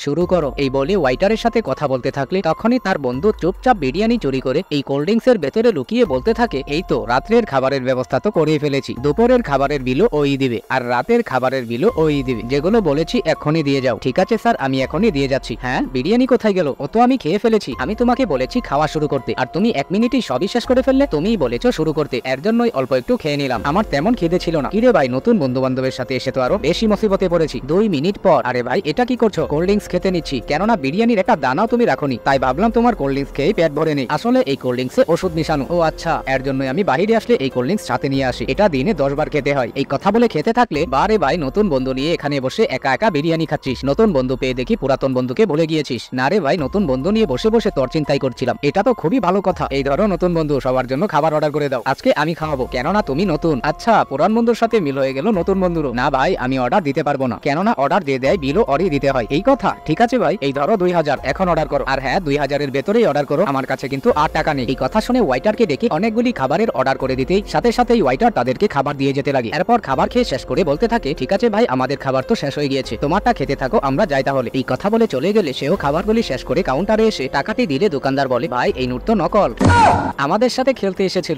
শুরু করো। এই বলে ওয়াইটারের সাথে কথা বলতে থাকলে তখনই তার বন্ধু চুপচাপ বিরিয়ানি চুরি করে এই কোল্ড ড্রিঙ্কস এর ভেতরে লুকিয়ে বলতে থাকে, এই তো রাত্রের খাবারের ব্যবস্থা তো করেই ফেলেছি, দুপুরের খাবারের বিলও ওই দিবে আর রাতের খাবারের বিলও ওই দিবে, যেগুলো বলেছি এখনই দিয়ে যাও। ঠিক আছে স্যার, আমি এখনই দিয়ে যাচ্ছি। হ্যাঁ, বিরিয়ানি কোথায় গেল? ও তো আমি খেয়ে ফেলেছি। আমি তোমাকে বলেছি খাওয়া শুরু করতে, আর তুমি 1 মিনিটই সবই শেষ করে ফেললে। তুমিই বলেছো শুরু করতে, এর জন্যই অল্প একটু খেয়ে নিলাম। আমার তেমন খিদে ছিল না। কিরে ভাই, নতুন বন্ধু বান্ধবের সাথে এসে তো আরো বেশি মুসিবতে পড়েছি। 2 মিনিট পর। আরে ভাই, এটা কি করছো? কোল্ড ড্রিঙ্কস খেতে নিচ্ছি, কেননা বিরিয়ানির একটা দানাও তুমি রাখোনি, তাই ভাবলাম তোমার কোল্ড ড্রিঙ্কস খেয়ে পেট ভরে নেই। আসলে এই কোল্ড ড্রিঙ্কসে ওষুধ মিশানো। ও আচ্ছা, এর জন্যই আমি বাইরে আসলে এই কোল্ড ড্রিঙ্কস সাথে নিয়ে আসি। এটা দিনে 10 বার খেতে হয়। এই কথা বলে খেতে থাকলে, বারে ভাই নতুন বন্ধু নিয়ে এখানে বসে একা একা বিরিয়ানি খাচ্ছিস? নতুন বন্ধু পেয়ে দেখি পুরাতন বন্ধুকে ভুলে গিয়েছিস। না রে ভাই, নতুন বন্ধু নিয়ে বসে বসে তোর চিন্তাই করছিলাম। এটা তো খুবই ভালো কথা। এই ধরো নতুন বন্ধু, সবার জন্য খাবার অর্ডার করে দাও। আজকে আমি খাওয়াবো, কেননা তুমি নতুন। আচ্ছা, পুরান বন্ধুর সাথে মিল হয়ে গেল নতুন বন্ধুরও। না ভাই, আমি অর্ডার দিতে পারবো না, কেননা অর্ডার দিয়ে দেয় বিলও অরই দিতে হয়। এই কথা? ঠিক আছে ভাই, এই ধরো 2000, এখন অর্ডার করো। আর হ্যাঁ, 2000 এর ভেতরেই অর্ডার করো, আমার কাছে কিন্তু আর টাকা নেই। এই কথা শুনে ওয়াইটারকে ডেকে অনেকগুলি খাবারের অর্ডার করে দিতেই সাথে সাথেই ওয়াইটার তাদেরকে খাবার দিয়ে যেতে লাগে। এরপর খাবার খেয়ে শেষ করে বলতে থাকে, ঠিক আছে ভাই, আমাদের খাবার তো শেষ হয়ে গিয়েছে, তোমারটা খেতে থাকো, আমরা যাই তাহলে। এই কথা বলে চলে গেলে সেও খাবারগুলি শেষ করে কাউন্টারে এসে টাকাটি দিলে দোকানদার বলে, ভাই এই নোট তো নকল, আমাদের সাথে খেলতে এসেছিল।